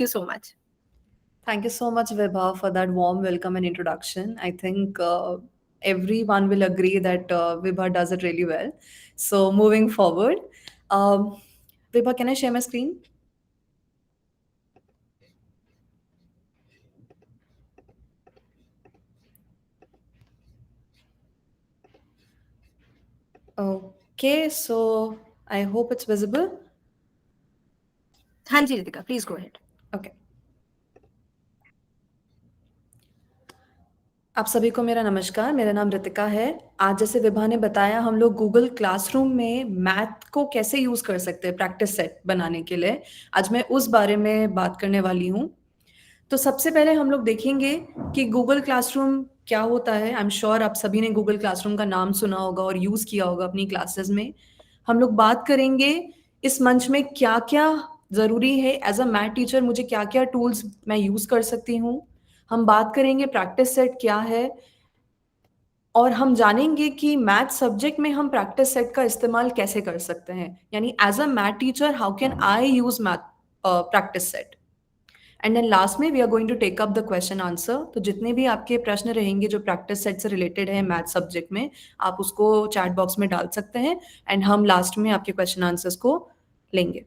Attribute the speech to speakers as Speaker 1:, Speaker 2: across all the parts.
Speaker 1: you so much.
Speaker 2: Thank you so much, Vibha, for that warm welcome and introduction. I think everyone will agree that Vibha does it really well. So, moving forward, um, Vibha, can I share my screen? Okay, so I hope it's visible.
Speaker 1: Hanji Ritika, please go ahead.
Speaker 2: Okay. आप सभी को मेरा नमस्कार। मेरा नाम रितिका है। आज जैसे विभा ने बताया, हम लोग गूगल क्लासरूम में मैथ को कैसे यूज़ कर सकते हैं प्रैक्टिस सेट बनाने के लिए, आज मैं उस बारे में बात करने वाली हूँ। तो सबसे पहले हम लोग देखेंगे कि गूगल क्लासरूम क्या होता है। आई एम श्योर आप सभी ने गूगल क्लासरूम का नाम सुना होगा और यूज़ किया होगा अपनी क्लासेस में। हम लोग बात करेंगे इस मंच में क्या-क्या ज़रूरी है, एज़ अ मैथ टीचर मुझे क्या-क्या टूल्स मैं यूज़ कर सकती हूँ। हम बात करेंगे प्रैक्टिस सेट क्या है, और हम जानेंगे कि मैथ सब्जेक्ट में हम प्रैक्टिस सेट का इस्तेमाल कैसे कर सकते हैं। यानी as a math teacher how can I use math practice set. And then last में we are going to take up the question answer. तो जितने भी आपके प्रश्न रहेंगे जो प्रैक्टिस सेट से रिलेटेड है मैथ सब्जेक्ट में, आप उसको चैट बॉक्स में डाल सकते हैं एंड हम लास्ट में आपके क्वेश्चन आंसर्स को लेंगे।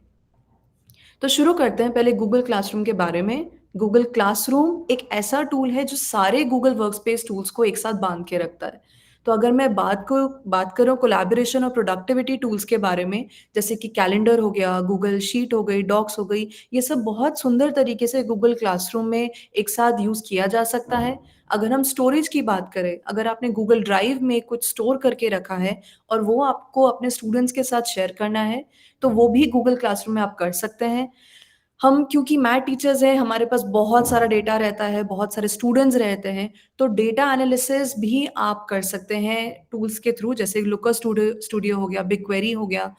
Speaker 2: तो शुरू करते हैं पहले गूगल क्लासरूम के बारे में। गूगल क्लासरूम एक ऐसा टूल है जो सारे गूगल वर्कस्पेस टूल्स को एक साथ बांध के रखता है। तो अगर मैं बात करूँ कोलैबोरेशन और प्रोडक्टिविटी टूल्स के बारे में, जैसे कि कैलेंडर हो गया, गूगल शीट हो गई, डॉक्स हो गई, ये सब बहुत सुंदर तरीके से गूगल क्लासरूम में एक साथ यूज़ किया जा सकता है। अगर हम स्टोरेज की बात करें, अगर आपने गूगल ड्राइव में कुछ स्टोर करके रखा है और वो आपको अपने स्टूडेंट्स के साथ शेयर करना है, तो वो भी गूगल क्लासरूम में आप कर सकते हैं। हम क्योंकि मैथ टीचर्स हैं, हमारे पास बहुत सारा डेटा रहता है, बहुत सारे स्टूडेंट्स रहते हैं, तो डेटा एनालिसिस भी आप कर सकते हैं टूल्स के थ्रू, जैसे लुका स्टूडियो हो गया, बिग क्वेरी हो गया।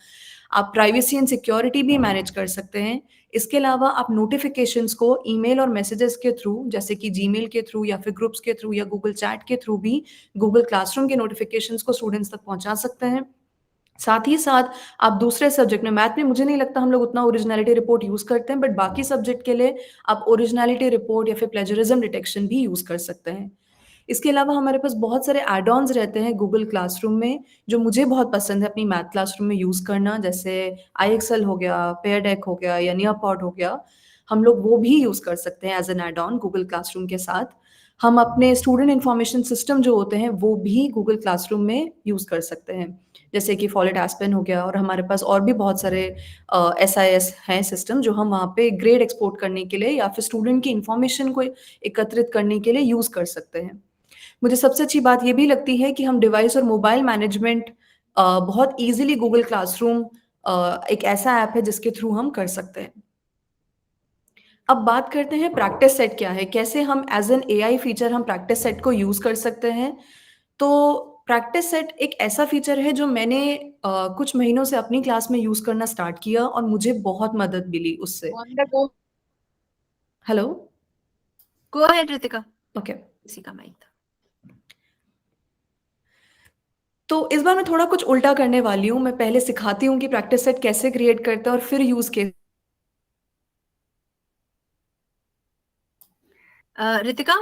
Speaker 2: आप प्राइवेसी एंड सिक्योरिटी भी मैनेज कर सकते हैं। इसके अलावा आप नोटिफिकेशंस को ईमेल और मैसेजेस के थ्रू, जैसे कि जीमेल के थ्रू या फिर ग्रुप्स के थ्रू या गूगल चैट के थ्रू भी गूगल क्लासरूम के नोटिफिकेशंस को स्टूडेंट्स तक पहुंचा सकते हैं। साथ ही साथ आप दूसरे सब्जेक्ट में, मैथ में मुझे नहीं लगता हम लोग उतना ओरिजिनैलिटी रिपोर्ट यूज़ करते हैं, बट बाकी सब्जेक्ट के लिए आप ओरिजिनैलिटी रिपोर्ट या फिर प्लेजरिज्म डिटेक्शन भी यूज़ कर सकते हैं। इसके अलावा हमारे पास बहुत सारे ऐड-ऑन्स रहते हैं गूगल क्लासरूम में, जो मुझे बहुत पसंद है अपनी मैथ क्लासरूम में यूज़ करना, जैसे आईएक्सेल हो गया, पेयर डेक हो गया या नियरपॉड हो गया। हम लोग वो भी यूज़ कर सकते हैं as an add-on Google classroom के साथ। हम अपने स्टूडेंट इन्फॉर्मेशन सिस्टम जो होते हैं, वो भी गूगल क्लासरूम में यूज़ कर सकते हैं। जैसे कि फॉलेट एस्पेन हो गया, और हमारे पास और भी बहुत सारे एसआईएस हैं सिस्टम, जो हम वहाँ पे ग्रेड एक्सपोर्ट करने के लिए या फिर स्टूडेंट की इन्फॉर्मेशन को एकत्रित करने के लिए यूज़ कर सकते हैं। मुझे सबसे अच्छी बात ये भी लगती है कि हम डिवाइस और मोबाइल मैनेजमेंट बहुत ईज़िली गूगल क्लासरूम एक ऐसा ऐप है जिसके थ्रू हम कर सकते हैं। अब बात करते हैं प्रैक्टिस सेट क्या है? कैसे हम एज़ एन एआई फीचर हम प्रैक्टिस सेट को यूज़ कर सकते हैं? तो प्रैक्टिस सेट एक ऐसा फीचर है जो मैंने कुछ महीनों से अपनी क्लास में यूज़ करना स्टार्ट किया और मुझे बहुत मदद मिली उससे।
Speaker 1: On the go.
Speaker 2: Hello?
Speaker 1: Go ahead, Ritika.
Speaker 2: Okay.
Speaker 1: इसी का माइक था।
Speaker 2: तो इस बार मैं थोड़ा कुछ उल्टा करने वाली हूँ। मैं पहले सिखाती हूँ कि प्रैक्टिस सेट कैसे क्रिएट करते हैं और फिर यूज़ केस।
Speaker 1: रितिका,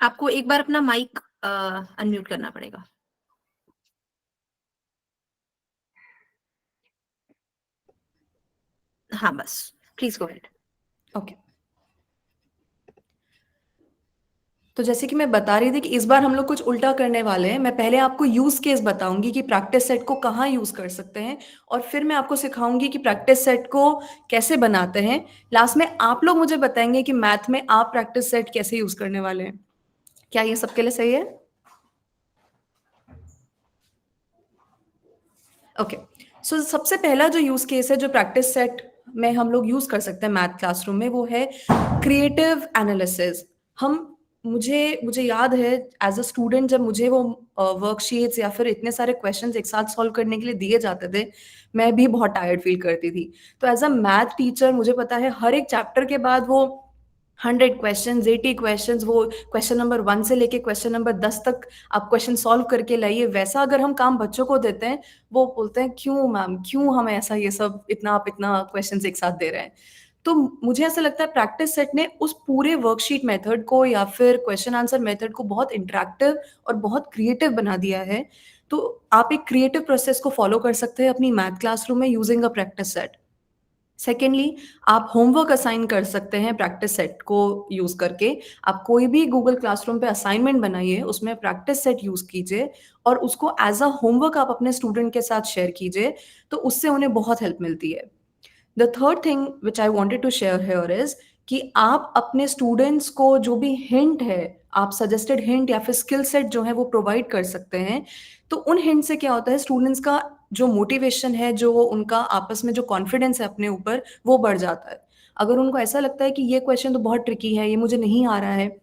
Speaker 1: आपको एक बार अपना माइक अनम्यूट करना पड़ेगा। हाँ, बस प्लीज गो अहेड।
Speaker 2: ओके। तो जैसे कि मैं बता रही थी कि इस बार हम लोग कुछ उल्टा करने वाले हैं। मैं पहले आपको यूज़ केस बताऊँगी कि प्रैक्टिस सेट को कहाँ यूज़ कर सकते हैं, और फिर मैं आपको सिखाऊँगी कि प्रैक्टिस सेट को कैसे बनाते हैं। लास्ट में आप लोग मुझे बताएँगे कि मैथ में आप प्रैक्टिस सेट कैसे यूज़ करने वाले हैं। क्या ये सबके लिए सही है? ओके। सो सबसे पहला जो यूज़ केस है जो प्रैक्टिस सेट में हम लोग यूज़ कर सकते हैं मैथ क्लासरूम में, वो है क्रिएटिव एनालिसिस। हम मुझे मुझे याद है एज़ अ स्टूडेंट, जब मुझे वो वर्कशीट्स या फिर इतने सारे क्वेश्चंस एक साथ सॉल्व करने के लिए दिए जाते थे, मैं भी बहुत टायर्ड फ़ील करती थी। तो एज़ अ मैथ टीचर मुझे पता है हर एक चैप्टर के बाद वो 100 क्वेश्चंस, 80 क्वेश्चंस, वो क्वेश्चन नंबर 1 से लेके क्वेश्चन नंबर 10 तक आप क्वेश्चन सॉल्व करके लाइए, वैसा अगर हम काम बच्चों को देते हैं, वो बोलते हैं क्यों मैम, क्यों हमें ऐसा ये सब इतना आप इतना क्वेश्चंस एक साथ दे रहे हैं। तो मुझे ऐसा लगता है प्रैक्टिस सेट ने उस पूरे वर्कशीट मेथड को या फिर क्वेश्चन आंसर मेथड को बहुत इंटरैक्टिव और बहुत क्रिएटिव बना दिया है। तो आप एक क्रिएटिव प्रोसेस को फॉलो कर सकते हैं अपनी मैथ क्लासरूम में using a practice set. Secondly, आप होमवर्क असाइन कर सकते हैं प्रैक्टिस सेट को यूज़ करके। आप कोई भी गूगल क्लासरूम पे असाइनमेंट बनाइए, उसमें प्रैक्टिस सेट यूज़ कीजिए और उसको एज़ अ होमवर्क आप अपने स्टूडेंट के साथ शेयर कीजिए, तो उससे उन्हें बहुत हेल्प मिलती है। The third thing which I wanted to share here is कि आप अपने स्टूडेंट्स को जो भी हिंट है, आप सजेस्टेड हिंट या फिर स्किल सेट जो है वो प्रोवाइड कर सकते हैं। तो उन हिंट से क्या होता है, स्टूडेंट्स का जो मोटिवेशन है, जो उनका आपस में जो कॉन्फिडेंस है अपने ऊपर, वो बढ़ जाता है। अगर उनको ऐसा लगता है कि ये क्वेश्चन तो बहुत ट्रिकी है, ये मुझे नहीं आ रहा है,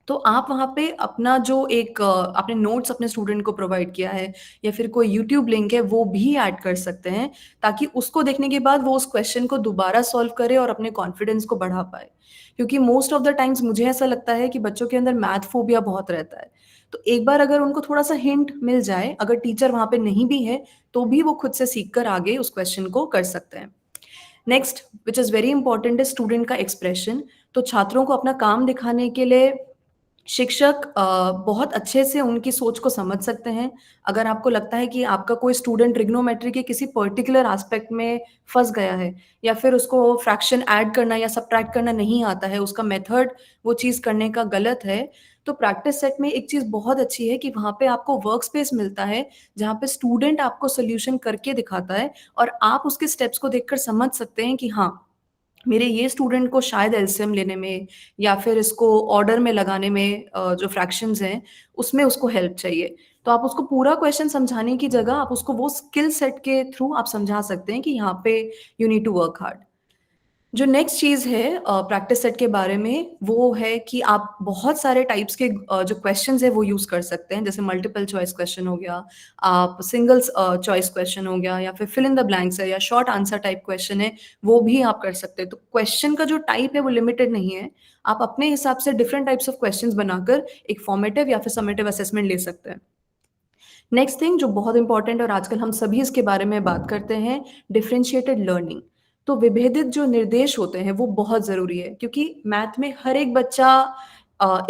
Speaker 2: तो आप वहाँ पे अपना जो एक आपने नोट्स अपने स्टूडेंट को प्रोवाइड किया है या फिर कोई यूट्यूब लिंक है, वो भी ऐड कर सकते हैं, ताकि उसको देखने के बाद वो उस क्वेश्चन को दोबारा सॉल्व करे और अपने कॉन्फिडेंस को बढ़ा पाए। क्योंकि मोस्ट ऑफ द टाइम्स मुझे ऐसा लगता है कि बच्चों के अंदर मैथ फोबिया बहुत रहता है। तो एक बार अगर उनको थोड़ा-सा हिंट मिल जाए, अगर टीचर वहाँ पे नहीं भी है, तो भी वो खुद से सीख कर आगे उस क्वेश्चन को कर सकते हैं। Next which is very important is student का एक्सप्रेशन। तो छात्रों को अपना काम दिखाने के लिए शिक्षक बहुत अच्छे से उनकी सोच को समझ सकते हैं। अगर आपको लगता है कि आपका कोई स्टूडेंट ट्रिग्नोमेट्री के किसी पर्टिकुलर एस्पेक्ट में फँस गया है या फिर उसको फ्रैक्शन ऐड करना या सब्ट्रैक्ट करना नहीं आता है, उसका मेथड वो चीज़ करने का गलत है, तो प्रैक्टिस सेट में एक चीज़ बहुत अच्छी है कि वहाँ पे आपको वर्क स्पेस मिलता है, जहाँ पे स्टूडेंट आपको सॉल्यूशन करके दिखाता है और आप उसके स्टेप्स को देखकर समझ सकते हैं कि हाँ, मेरे ये स्टूडेंट को शायद एलसीएम लेने में या फिर इसको ऑर्डर में लगाने में जो फ्रैक्शंस हैं, उसमें उसको हेल्प चाहिए। तो आप उसको पूरा क्वेश्चन समझाने की जगह आप उसको वो स्किल सेट के थ्रू आप समझा सकते हैं कि यहाँ पे you need to work hard. जो नेक्स्ट चीज़ है प्रैक्टिस सेट के बारे में, वो है कि आप बहुत सारे टाइप्स के जो क्वेश्चन्स हैं वो यूज़ कर सकते हैं। जैसे मल्टिपल चॉइस क्वेश्चन हो गया, आप सिंगल्स चॉइस क्वेश्चन हो गया या फिर फिल इन द ब्लैंक्स है या शॉर्ट आंसर टाइप क्वेश्चन है, वो भी आप कर सकते हैं। तो क्वेश्चन का जो टाइप है वो लिमिटेड नहीं है। आप अपने हिसाब से डिफरेंट टाइप्स ऑफ क्वेश्चंस बनाकर एक फॉर्मेटिव या फिर समेटिव असेसमेंट ले सकते हैं। नेक्स्ट थिंग जो बहुत इंपॉर्टेंट और आजकल हम सभी इसके बारे में बात करते हैं, डिफरेंशिएटेड लर्निंग। तो विभेदित जो निर्देश होते हैं वो बहुत ज़रूरी है, क्योंकि मैथ में हर एक बच्चा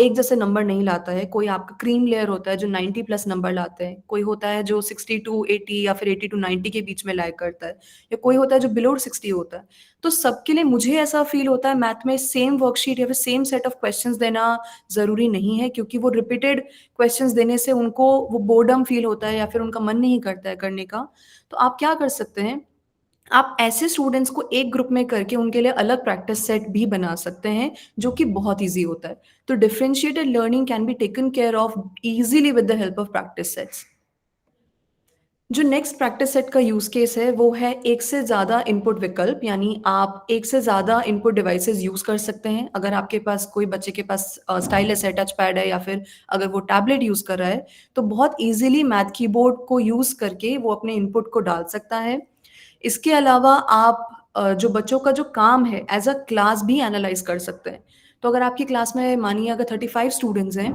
Speaker 2: एक जैसे नंबर नहीं लाता है। कोई आपका क्रीम लेयर होता है जो 90 प्लस नंबर लाते हैं, कोई होता है जो 60 टू 80 या फिर 80 टू 90 के बीच में लाया करता है, या कोई होता है जो बिलो 60 होता है। तो सबके लिए मुझे ऐसा फ़ील होता है मैथ में सेम वर्कशीट या फिर सेम सेट ऑफ क्वेश्चंस देना ज़रूरी नहीं है, क्योंकि वो रिपीटेड क्वेश्चंस देने से उनको वो बोर्डम फ़ील होता है या फिर उनका मन नहीं करता है करने का। तो आप क्या कर सकते हैं, आप ऐसे स्टूडेंट्स को एक ग्रुप में करके उनके लिए अलग प्रैक्टिस सेट भी बना सकते हैं, जो कि बहुत ईज़ी होता है। तो differentiated learning can be taken care of easily with the help of practice sets. जो नेक्स्ट प्रैक्टिस सेट का यूज़ केस है, वो है एक से ज़्यादा इनपुट विकल्प, यानी आप एक से ज़्यादा इनपुट डिवाइसेज़ यूज़ कर सकते हैं। अगर आपके पास कोई बच्चे के पास स्टाइलस है, टच पैड है या फिर अगर वो टैबलेट यूज़ कर रहा है, तो बहुत ईज़िली मैथ कीबोर्ड को यूज़ करके वो अपने इनपुट को डाल सकता है। इसके अलावा आप जो बच्चों का जो काम है, एज़ अ क्लास भी एनालाइज़ कर सकते हैं। तो अगर आपकी क्लास में मानिए अगर 35 स्टूडेंट्स हैं,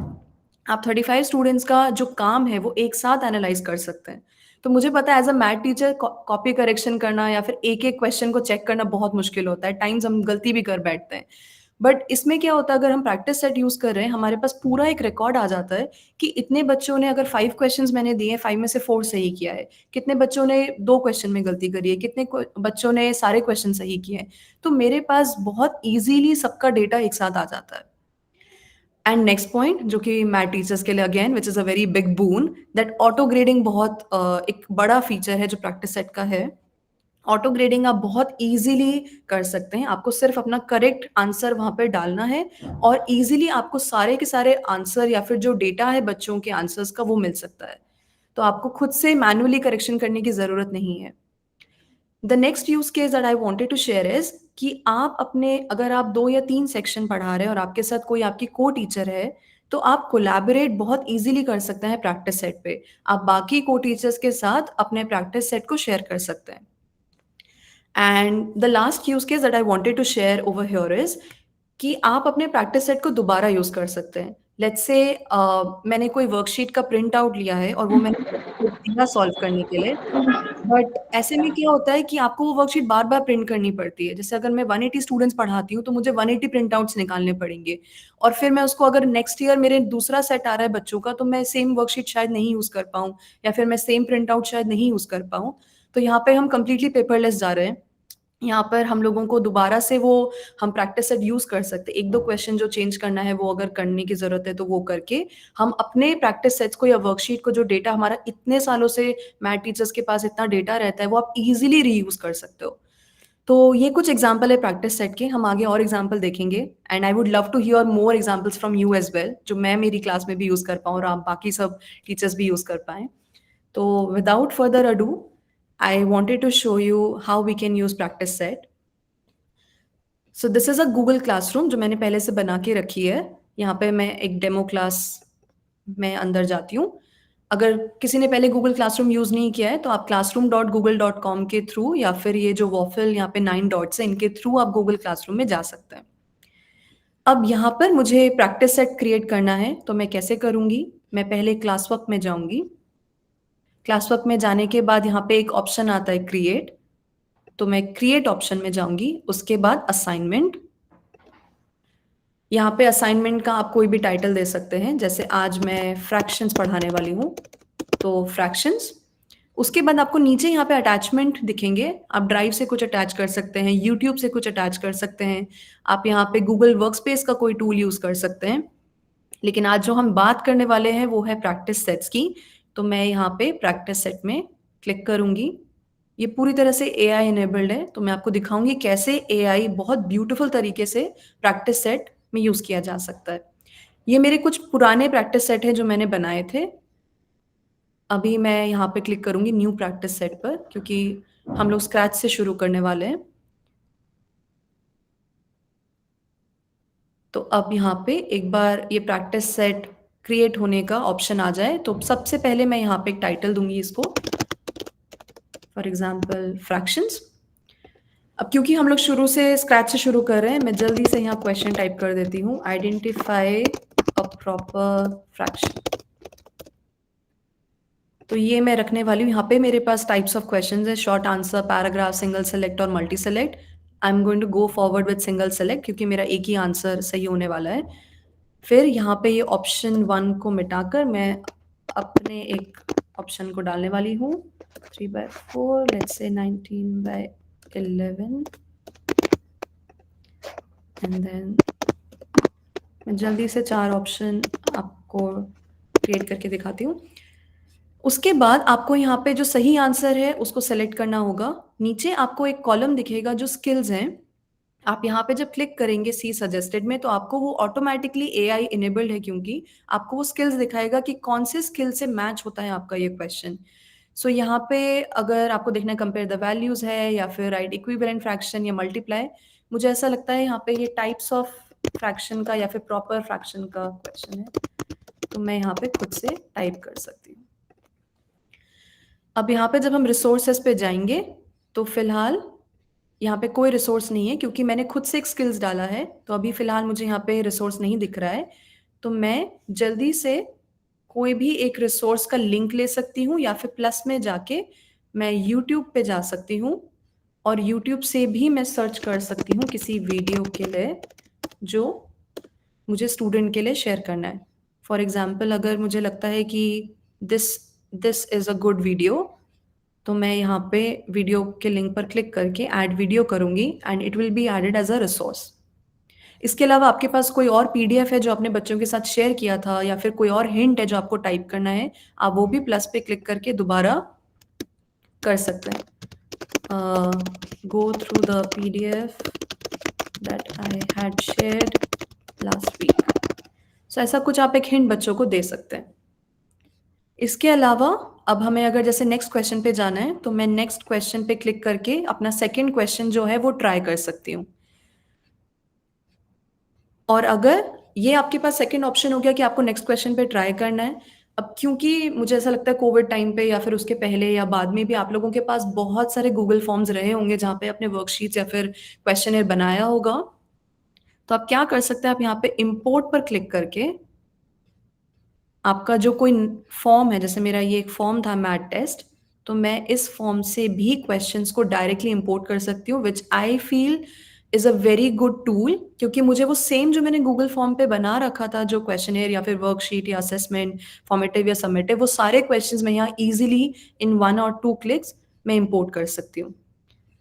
Speaker 2: आप 35 स्टूडेंट्स का जो काम है, वो एक साथ एनालाइज़ कर सकते हैं। तो मुझे पता है as a math teacher copy correction करना या फिर एक-एक क्वेश्चन को चेक करना बहुत मुश्किल होता है, टाइम्स हम गलती भी कर बैठते हैं। बट इसमें क्या होता है, अगर हम प्रैक्टिस सेट यूज़ कर रहे हैं, हमारे पास पूरा एक रिकॉर्ड आ जाता है कि इतने बच्चों ने अगर 5 क्वेश्चंस मैंने दिए हैं, 5 में से 4 सही किया है, कितने बच्चों ने 2 क्वेश्चन में गलती करी है, कितने बच्चों ने सारे क्वेश्चन सही किए हैं। तो मेरे पास बहुत ईज़िली सबका डेटा एक साथ आ जाता है। एंड नेक्स्ट पॉइंट जो कि मैथ टीचर्स के लिए again which is a very big boon, that auto grading बहुत एक बड़ा फीचर है जो प्रैक्टिस सेट का है। ऑटो ग्रेडिंग आप बहुत ईज़िली कर सकते हैं। आपको सिर्फ़ अपना करेक्ट आंसर वहाँ पे डालना है और ईज़िली आपको सारे के सारे आंसर या फिर जो डेटा है बच्चों के आंसर्स का वो मिल सकता है। तो आपको खुद से मैन्युअली करेक्शन करने की ज़रूरत नहीं है। The next use case that I wanted to share is कि आप अपने अगर आप 2 या 3 सेक्शन पढ़ा रहे हैं और आपके साथ कोई आपकी को-टीचर है, तो आप कोलैबोरेट बहुत ईज़िली कर सकते हैं प्रैक्टिस सेट पे। आप बाकी को-टीचर्स के साथ अपने प्रैक्टिस सेट को शेयर कर सकते हैं। And the last use case that I wanted to share over here is कि आप अपने प्रैक्टिस सेट को दोबारा यूज़ कर सकते हैं। लेट्स से मैंने कोई वर्कशीट का प्रिंट आउट लिया है और वो मैंने दिया सॉल्व करने के लिए, बट ऐसे में क्या होता है कि आपको वो वर्कशीट बार-बार प्रिंट करनी पड़ती है। जैसे अगर मैं 180 स्टूडेंट्स पढ़ाती हूँ, तो मुझे 180 प्रिंट आउट्स निकालने पड़ेंगे और फिर मैं उसको अगर नेक्स्ट ईयर मेरे दूसरा सेट आ रहा है बच्चों का, तो मैं सेम वर्कशीट शायद नहीं यूज़ कर पाऊँ या फिर मैं सेम प्रिंट आउट शायद नहीं यूज़ कर पाऊँ। तो यहाँ पे हम कंप्लीटली पेपरलेस जा रहे हैं। यहाँ पर हम लोगों को दोबारा से वो हम प्रैक्टिस सेट यूज़ कर सकते हैं। 1-2 क्वेश्चन जो चेंज करना है वो अगर करने की ज़रूरत है तो वो करके, हम अपने प्रैक्टिस सेट्स को या वर्कशीट को जो डेटा हमारा इतने सालों से मैथ टीचर्स के पास इतना डेटा रहता है, वो आप ईज़िली रीयूज़ कर सकते हो। तो ये कुछ एग्ज़ाम्पल है प्रैक्टिस सेट के, हम आगे और एग्ज़ाम्पल देखेंगे and I would love to hear more examples from you as well, जो मैं मेरी क्लास में भी यूज़ कर पाऊँ और आप बाकी सब टीचर्स भी यूज़ कर पाएँ। तो without further ado, I wanted to show you how we can use practice set. So this is a Google classroom जो मैंने पहले से बना के रखी है। यहाँ पे मैं एक डेमो क्लास में अंदर जाती हूँ। अगर किसी ने पहले गूगल क्लासरूम यूज़ नहीं किया है, तो आप classroom.google.com के थ्रू या फिर ये जो वॉफल यहाँ पे 9 डॉट्स हैं, इनके थ्रू आप गूगल क्लासरूम में जा सकते हैं। अब यहाँ पर मुझे प्रैक्टिस सेट क्रिएट करना है, तो मैं कैसे करूँगी? मैं पहले क्लासवर्क में जाऊँगी। क्लासवर्क में जाने के बाद यहाँ पे एक ऑप्शन आता है क्रिएट, तो मैं क्रिएट ऑप्शन में जाऊँगी, उसके बाद असाइनमेंट। यहाँ पे असाइनमेंट का आप कोई भी टाइटल दे सकते हैं, जैसे आज मैं फ्रैक्शंस पढ़ाने वाली हूँ, तो फ्रैक्शंस। उसके बाद आपको नीचे यहाँ पे अटैचमेंट दिखेंगे, आप ड्राइव से कुछ अटैच कर सकते हैं, यूट्यूब से कुछ अटैच कर सकते हैं, आप यहाँ पे गूगल वर्कस्पेस का कोई टूल यूज़ कर सकते हैं। लेकिन आज जो हम बात करने वाले हैं वो है प्रैक्टिस सेट्स की, तो मैं यहाँ पे प्रैक्टिस सेट में क्लिक करूँगी। ये पूरी तरह से एआई इनेबल्ड है, तो मैं आपको दिखाऊँगी कैसे एआई बहुत ब्यूटीफुल तरीके से प्रैक्टिस सेट में यूज़ किया जा सकता है। ये मेरे कुछ पुराने प्रैक्टिस सेट हैं जो मैंने बनाए थे। अभी मैं यहाँ पे क्लिक करूँगी न्यू प्रैक्टिस सेट पर, क्योंकि हम लोग स्क्रैच से शुरू करने वाले हैं। तो अब यहाँ पे एक बार ये प्रैक्टिस सेट क्रिएट होने का ऑप्शन आ जाए, तो सबसे पहले मैं यहाँ पे एक टाइटल दूँगी इसको, फॉर एग्ज़ाम्पल फ्रैक्शंस। अब क्योंकि हम लोग शुरू से स्क्रैच से शुरू कर रहे हैं, मैं जल्दी से यहाँ क्वेश्चन टाइप कर देती हूँ, आइडेंटिफाई अ प्रॉपर फ्रैक्शन। तो ये मैं रखने वाली हूँ। यहाँ पे मेरे पास टाइप्स ऑफ क्वेश्चंस है, short answer, paragraph, single select और multi select. I am going to go forward with single select, क्योंकि मेरा एक ही आंसर सही होने वाला है। फिर यहाँ पे ये ऑप्शन 1 को मिटाकर मैं अपने एक ऑप्शन को डालने वाली हूँ, 3/4, लेट्स से 19/11, एंड देन मैं जल्दी से 4 ऑप्शन आपको क्रिएट करके दिखाती हूँ। उसके बाद आपको यहाँ पे जो सही आंसर है उसको सेलेक्ट करना होगा। नीचे आपको एक कॉलम दिखेगा जो स्किल्स हैं। आप यहाँ पे जब क्लिक करेंगे सी सजेस्टेड में, तो आपको वो ऑटोमेटिकली एआई इनेबल्ड है, क्योंकि आपको वो स्किल्स दिखाएगा कि कौन से स्किल से मैच होता है आपका ये क्वेश्चन। सो यहाँ पे अगर आपको देखना है कंपेयर द वैल्यूज है या फिर राइट इक्विवेलेंट फ्रैक्शन या मल्टीप्लाई, मुझे ऐसा लगता है यहाँ पे ये टाइप्स ऑफ फ्रैक्शन का या फिर प्रॉपर फ्रैक्शन का क्वेश्चन है, तो मैं यहाँ पे खुद से टाइप कर सकती हूँ। अब यहाँ पे जब हम रिसोर्सेज पे जाएंगे, तो फिलहाल यहाँ पे कोई रिसोर्स नहीं है, क्योंकि मैंने खुद से एक स्किल्स डाला है, तो अभी फिलहाल मुझे यहाँ पे रिसोर्स नहीं दिख रहा है। तो मैं जल्दी से कोई भी एक रिसोर्स का लिंक ले सकती हूँ या फिर प्लस में जाके मैं यूट्यूब पे जा सकती हूँ और यूट्यूब से भी मैं सर्च कर सकती हूँ किसी वीडियो के लिए जो मुझे स्टूडेंट के लिए शेयर करना है। फॉर एग्जाम्पल, अगर मुझे लगता है कि this this is a good video, तो मैं यहाँ पे वीडियो के लिंक पर क्लिक करके ऐड वीडियो करूँगी and it will be added as a resource. इसके अलावा आपके पास कोई और पीडीएफ है जो अपने बच्चों के साथ शेयर किया था या फिर कोई और हिंट है जो आपको टाइप करना है, आप वो भी प्लस पे क्लिक करके दोबारा कर सकते हैं। Go through the PDF that I had shared last week. So ऐसा कुछ आप एक हिंट बच्चों को दे सकते हैं। इसके अलावा अब हमें अगर जैसे नेक्स्ट क्वेश्चन पे जाना है, तो मैं नेक्स्ट क्वेश्चन पे क्लिक करके अपना सेकंड क्वेश्चन जो है वो ट्राई कर सकती हूँ। और अगर ये आपके पास सेकंड ऑप्शन हो गया कि आपको नेक्स्ट क्वेश्चन पे ट्राई करना है, अब क्योंकि मुझे ऐसा लगता है कोविड टाइम पे या फिर उसके पहले या बाद में भी आप लोगों के पास बहुत सारे गूगल फॉर्म्स रहे होंगे जहाँ पे अपने वर्कशीट्स या फिर क्वेश्चनर बनाया होगा। तो आप क्या कर सकते हैं, आप यहाँ पे इंपोर्ट पर क्लिक करके आपका जो कोई फॉर्म है, जैसे मेरा ये एक फॉर्म था मैथ टेस्ट, तो मैं इस फॉर्म से भी क्वेश्चंस को डायरेक्टली इंपोर्ट कर सकती हूँ, which I feel is a very good tool, क्योंकि मुझे वो सेम जो मैंने गूगल फॉर्म पे बना रखा था, जो क्वेश्चनेयर या फिर वर्कशीट या असेसमेंट फॉर्मेटिव या सबमिटिव, वो सारे क्वेश्चंस मैं यहाँ इजीली इन 1 और 2 क्लिक्स मैं इंपोर्ट कर सकती हूँ।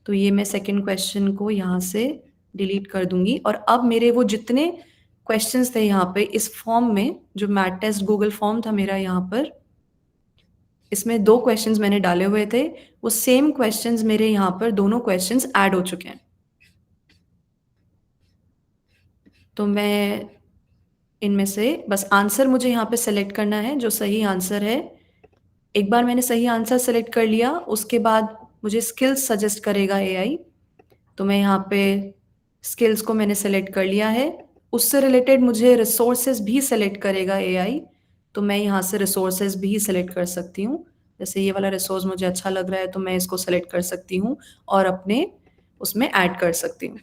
Speaker 2: तो ये मैं सेकंड क्वेश्चन को यहाँ से डिलीट कर दूंगी, और अब मेरे वो जितने क्वेश्चंस थे यहाँ पे इस फॉर्म में, जो मैथ टेस्ट गूगल फॉर्म था मेरा यहाँ पर, इसमें 2 क्वेश्चंस मैंने डाले हुए थे, वो सेम क्वेश्चंस मेरे यहाँ पर दोनों क्वेश्चंस ऐड हो चुके हैं। तो मैं इनमें से बस आंसर मुझे यहाँ पे सेलेक्ट करना है, जो सही आंसर है। एक बार मैंने सही आंसर सेलेक्ट कर लिया, उसके बाद मुझे स्किल्स सजेस्ट करेगा एआई। तो मैं यहाँ पे स्किल्स को मैंने सेलेक्ट कर लिया है, उससे रिलेटेड मुझे रिसोर्सेज भी सेलेक्ट करेगा एआई। तो मैं यहाँ से रिसोर्सेज भी सेलेक्ट कर सकती हूँ, जैसे ये वाला रिसोर्स मुझे अच्छा लग रहा है तो मैं इसको सेलेक्ट कर सकती हूँ और अपने उसमें ऐड कर सकती हूँ,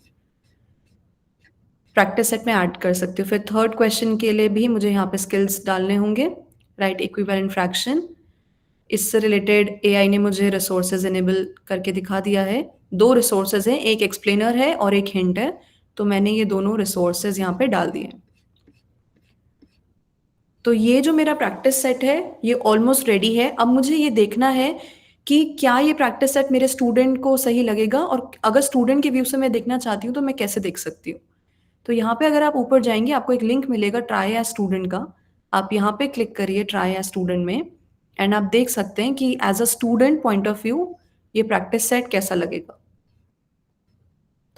Speaker 2: प्रैक्टिस सेट में ऐड कर सकती हूँ। फिर थर्ड क्वेश्चन के लिए भी मुझे यहाँ पे स्किल्स डालने होंगे, राइट इक्विवेलेंट फ्रैक्शन, इससे रिलेटेड एआई ने मुझे रिसोर्सेज इनेबल करके दिखा दिया है। 2 रिसोर्सेज हैं, एक एक्सप्लेनर है और एक हिंट है, तो मैंने ये दोनों रिसोर्सेज यहाँ पे डाल दिए। तो ये जो मेरा प्रैक्टिस सेट है ये ऑलमोस्ट रेडी है। अब मुझे ये देखना है कि क्या ये प्रैक्टिस सेट मेरे स्टूडेंट को सही लगेगा, और अगर स्टूडेंट के व्यू से मैं देखना चाहती हूँ तो मैं कैसे देख सकती हूँ। तो यहाँ पे अगर आप ऊपर जाएंगे आपको एक लिंक मिलेगा ट्राई एज स्टूडेंट का, आप यहाँ पे क्लिक करिए ट्राई एज स्टूडेंट में, एंड आप देख सकते हैं कि as a student point of view ये प्रैक्टिस सेट कैसा लगेगा।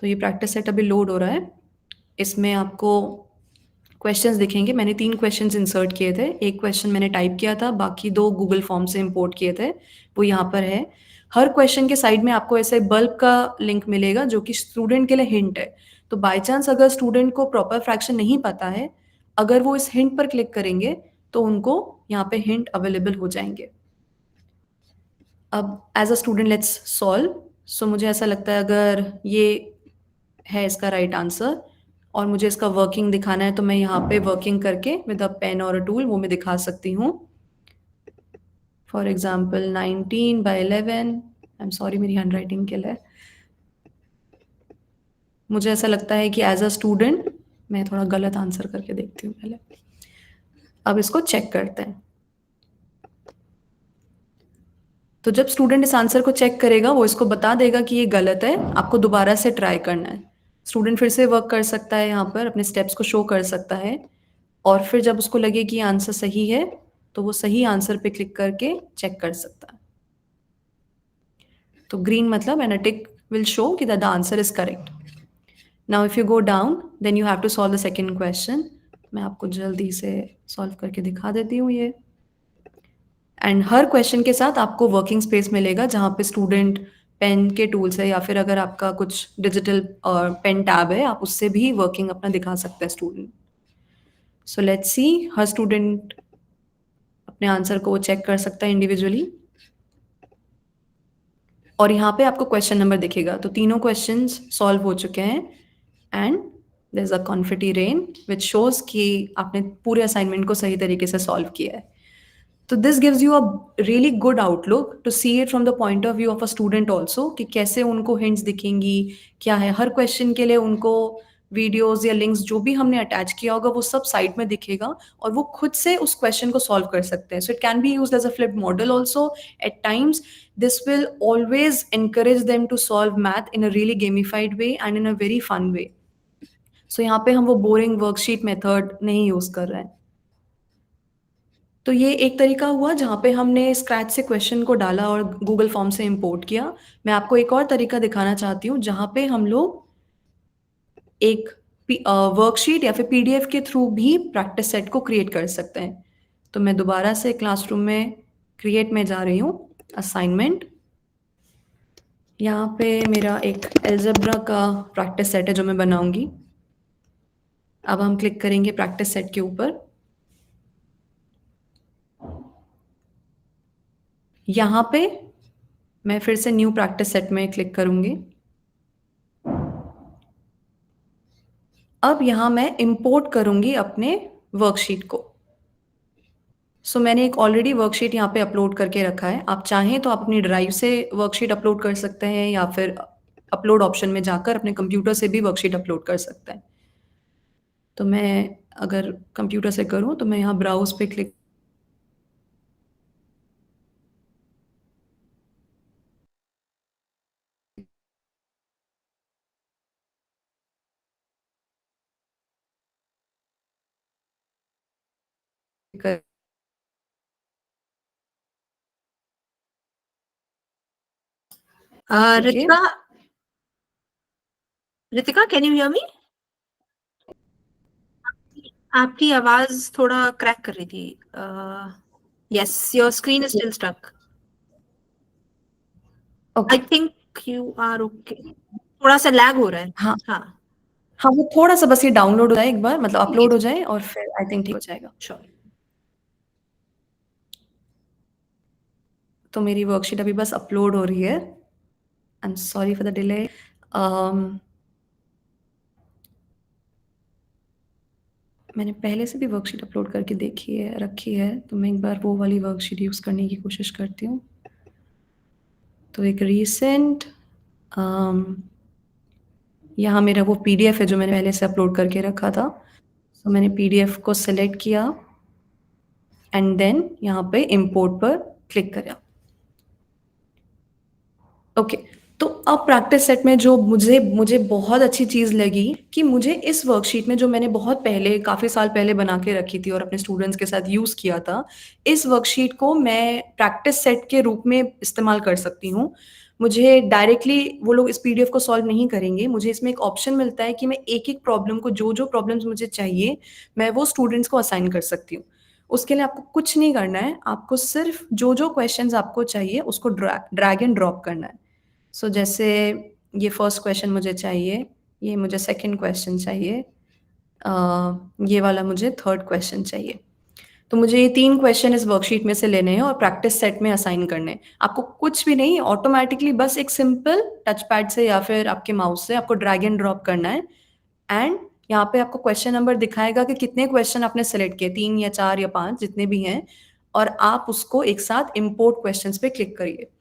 Speaker 2: तो ये प्रैक्टिस सेट अभी लोड हो रहा है, इसमें आपको क्वेश्चंस दिखेंगे। मैंने 3 क्वेश्चंस इंसर्ट किए थे, एक क्वेश्चन मैंने टाइप किया था, बाकी 2 गूगल फॉर्म से इंपोर्ट किए थे, वो यहाँ पर है। हर क्वेश्चन के साइड में आपको ऐसे बल्ब का लिंक मिलेगा जो कि स्टूडेंट के लिए हिंट है। तो बाय चांस अगर स्टूडेंट को प्रॉपर फ्रैक्शन नहीं पता है, अगर वो इस हिंट पर क्लिक करेंगे तो उनको यहाँ पे हिंट अवेलेबल हो जाएंगे। अब as a student let's solve. So मुझे ऐसा लगता है अगर ये है इसका राइट आंसर और मुझे इसका वर्किंग दिखाना है, तो मैं यहाँ पे वर्किंग करके विद अ पेन और अ टूल वो मैं दिखा सकती हूँ। For example 19/11, I am sorry मेरी हैंड राइटिंग के लिए। मुझे ऐसा लगता है कि एज अ स्टूडेंट मैं थोड़ा गलत आंसर करके देखती हूँ पहले। अब इसको चेक करते हैं। तो जब स्टूडेंट इस आंसर को चेक करेगा वो इसको बता देगा कि ये गलत है, आपको दोबारा से ट्राई करना है। स्टूडेंट फिर से वर्क कर सकता है, यहाँ पर अपने स्टेप्स को शो कर सकता है, और फिर जब उसको लगे कि आंसर सही है तो वो सही आंसर पे क्लिक करके चेक कर सकता है। तो ग्रीन मतलब and a tick will show कि the answer is correct. Now if you go down then you have to solve the second question. मैं आपको जल्दी से सॉल्व करके दिखा देती हूँ ये। एंड हर क्वेश्चन के साथ आपको वर्किंग स्पेस मिलेगा जहाँ पे स्टूडेंट पेन के टूल से या फिर अगर आपका कुछ डिजिटल पेन टैब है आप उससे भी वर्किंग अपना दिखा सकते हैं student. So let's see, her student अपने आंसर को चेक कर सकता है इंडिविजुअली, और यहाँ पे आपको क्वेश्चन नंबर दिखेगा। तो तीनों क्वेश्चंस सॉल्व हो चुके हैं and there is a confetti rain which shows कि आपने पूरे असाइनमेंट को सही तरीके से सॉल्व किया है। तो this gives you a really good outlook to see it from the point of view of a student also, कि कैसे उनको हिंट्स दिखेंगी, क्या है हर क्वेश्चन के लिए उनको वीडियोज या लिंक्स जो भी हमने अटैच किया होगा वो सब साइड में दिखेगा, और वो खुद से उस क्वेश्चन को सॉल्व कर सकते हैं। So it can be used as a flipped model also at times. This will always encourage them to solve math in a really gamified way and in a very fun way. So यहाँ पे हम वो boring worksheet method नहीं use कर रहे हैं। तो ये एक तरीका हुआ जहाँ पे हमने स्क्रैच से क्वेश्चन को डाला और गूगल फॉर्म से इंपोर्ट किया। मैं आपको एक और तरीका दिखाना चाहती हूँ जहाँ पे हम लोग एक वर्कशीट या फिर पीडीएफ के थ्रू भी प्रैक्टिस सेट को क्रिएट कर सकते हैं। तो मैं दोबारा से क्लासरूम में क्रिएट में जा रही हूँ, असाइनमेंट। यहाँ पे मेरा एक एल्जेब्रा का प्रैक्टिस सेट है जो मैं बनाऊंगी। अब हम क्लिक करेंगे प्रैक्टिस सेट के ऊपर। यहाँ पे मैं फिर से न्यू प्रैक्टिस सेट में क्लिक करूंगी। अब यहाँ मैं इम्पोर्ट करूँगी अपने वर्कशीट को। सो मैंने एक ऑलरेडी वर्कशीट यहाँ पे अपलोड करके रखा है। आप चाहें तो आप अपनी ड्राइव से वर्कशीट अपलोड कर सकते हैं या फिर अपलोड ऑप्शन में जाकर अपने कंप्यूटर से भी वर्कशीट अपलोड कर सकते हैं। तो मैं अगर कंप्यूटर से करूँ तो मैं यहाँ ब्राउज़ पे क्लिक कर करके
Speaker 1: Ritika, Ritika, can you hear me? आपकी आवाज थोड़ा क्रैक कर रही थी। Yes, your screen is still stuck.
Speaker 2: Okay.
Speaker 1: I think you are okay. थोड़ा सा लैग हो रहा है।
Speaker 2: हाँ,
Speaker 1: हाँ,
Speaker 2: हाँ, वो थोड़ा-सा बस ये डाउनलोड हो जाए एक बार मतलब
Speaker 1: ठीक है,
Speaker 2: अपलोड हो जाए और फिर आई थिंक ठीक हो जाएगा।
Speaker 1: श्योर।
Speaker 2: तो मेरी वर्कशीट अभी बस अपलोड हो रही है। I am sorry for the delay. मैंने पहले से भी वर्कशीट अपलोड करके देखी है रखी है, तो मैं एक बार वो वाली वर्कशीट यूज़ करने की कोशिश करती हूँ। तो एक रीसेंट यहाँ मेरा वो पीडीएफ है जो मैंने पहले से अपलोड करके रखा था। तो मैंने पीडीएफ को सेलेक्ट किया एंड देन यहाँ पे इम्पोर्ट पर क्लिक करा। ओके, तो अब प्रैक्टिस सेट में जो मुझे मुझे बहुत अच्छी चीज़ लगी कि मुझे इस वर्कशीट में जो मैंने बहुत पहले काफ़ी साल पहले बना के रखी थी और अपने स्टूडेंट्स के साथ यूज़ किया था, इस वर्कशीट को मैं प्रैक्टिस सेट के रूप में इस्तेमाल कर सकती हूँ। मुझे डायरेक्टली वो लोग इस पीडीएफ को सॉल्व नहीं करेंगे, मुझे इसमें एक ऑप्शन मिलता है कि मैं एक-एक प्रॉब्लम को जो-जो प्रॉब्लम्स मुझे चाहिए, मैं वो स्टूडेंट्स को असाइन कर सकती हूँ। उसके लिए आपको कुछ नहीं करना है, आपको सिर्फ़ जो-जो क्वेश्चन्स आपको चाहिए उसको ड्रैग एंड ड्रॉप करना है। सो जैसे ये फर्स्ट क्वेश्चन मुझे चाहिए, ये मुझे सेकंड क्वेश्चन चाहिए, ये वाला मुझे थर्ड क्वेश्चन चाहिए। तो मुझे ये 3 क्वेश्चन इस वर्कशीट में से लेने हैं और प्रैक्टिस सेट में असाइन करने हैं। आपको कुछ भी नहीं, ऑटोमैटिकली बस एक सिंपल टच पैड से या फिर आपके माउस से आपको ड्रैग एंड ड्रॉप करना है एंड यहाँ पे आपको क्वेश्चन नंबर दिखाएगा कि कितने क्वेश्चन आपने सेलेक्ट किए, 3 या 4 या 5 जितने भी हैं और आप उसको एक साथ इम्पोर्ट क्वेश्चन्स पे क्लिक करिए।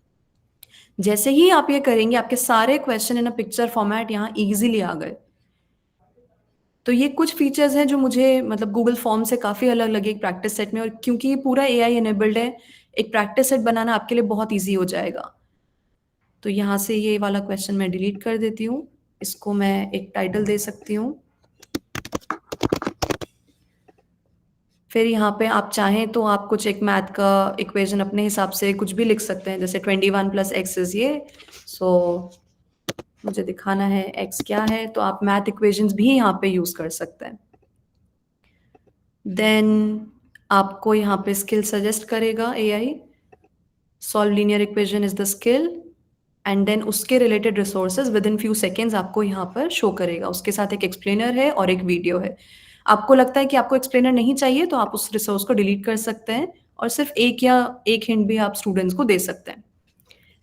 Speaker 2: जैसे ही आप ये करेंगे, आपके सारे question in a picture format यहाँ ईज़िली आ गए। तो ये कुछ फीचर्स हैं जो मुझे मतलब गूगल फॉर्म से काफ़ी अलग लगे एक प्रैक्टिस सेट में और क्योंकि ये पूरा एआई इनेबल्ड है, एक प्रैक्टिस सेट बनाना आपके लिए बहुत ईज़ी हो जाएगा। तो यहाँ से ये वाला क्वेश्चन मैं डिलीट कर देती हूँ। इसको मैं एक टाइटल दे सकती हूँ। फिर यहाँ पे आप चाहें तो आप कुछ एक मैथ का इक्वेशन अपने हिसाब से कुछ भी लिख सकते हैं, जैसे 21 + x इज़ ये, सो मुझे दिखाना है x क्या है, तो आप मैथ इक्वेशंस भी यहाँ पे यूज़ कर सकते हैं। देन आपको यहाँ पे स्किल सजेस्ट करेगा AI, solve linear equation is the skill and then उसके related resources within few seconds आपको यहाँ पर शो करेगा। उसके साथ एक एक्सप्लेनर है और एक वीडियो है। आपको लगता है कि आपको एक्सप्लेनर नहीं चाहिए तो आप उस रिसोर्स को डिलीट कर सकते हैं और सिर्फ एक हिंट भी आप स्टूडेंट्स को दे सकते हैं।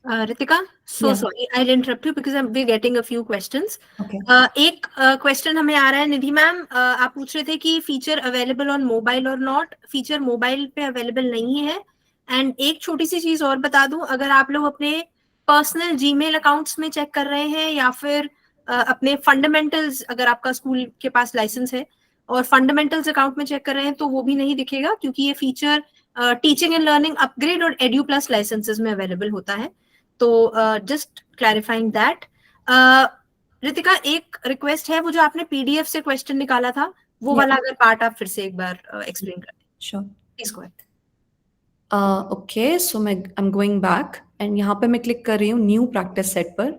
Speaker 1: Ritika, so
Speaker 2: Yeah.
Speaker 1: sorry, I'll interrupt you because we're getting a few questions.
Speaker 2: Okay.
Speaker 1: एक क्वेश्चन हमें आ रहा है, निधि मैम, आप पूछ रहे थे कि फीचर अवेलेबल ऑन मोबाइल और नॉट। फीचर मोबाइल पे अवेलेबल नहीं है। एंड एक छोटी सी चीज और बता दूं, अगर आप लोग अपने पर्सनल जीमेल अकाउंट्स में चेक कर रहे हैं या फिर अपने फंडामेंटल्स, अगर आपका स्कूल के पास लाइसेंस है और फंडामेंटल्स अकाउंट में चेक कर रहे हैं तो वो भी नहीं दिखेगा, क्योंकि ये feature teaching and learning upgrade और एड्यू प्लस लाइसेंसेस में अवेलेबल होता है। तो जस्ट क्लैरिफाइंग दैट। रितिका, एक रिक्वेस्ट है, वो जो आपने पीडीएफ से क्वेश्चन निकाला था वो वाला अगर पार्ट आप फिर से एक बार एक्सप्लेन कर दें।
Speaker 2: Sure.
Speaker 1: Please go ahead.
Speaker 2: Okay, so मैं I am going back and यहाँ पे मैं क्लिक कर रही हूँ न्यू प्रैक्टिस सेट पर।